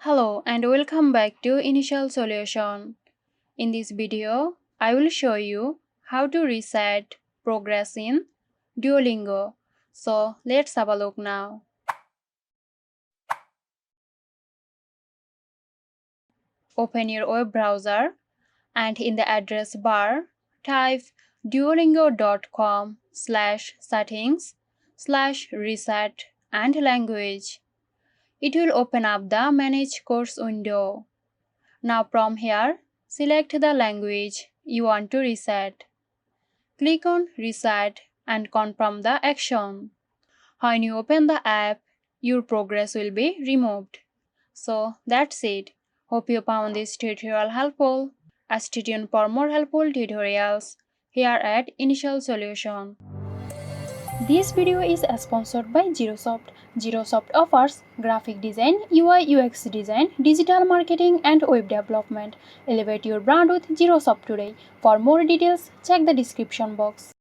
Hello and welcome back to Initial Solution. In this video, I will show you how to reset progress in Duolingo. So let's have a look now. Open your web browser and in the address bar, type duolingo.com/settings/reset and language. It will open up the Manage Course window. Now from here, select the language you want to reset. Click on Reset and confirm the action. When you open the app, your progress will be removed. So that's it. Hope you found this tutorial helpful. Stay tuned for more helpful tutorials here at Initial Solution. This video is sponsored by Zerosoft. Zerosoft offers graphic design, UI UX design, digital marketing and web development. Elevate your brand with Zerosoft today. For more details, check the description box.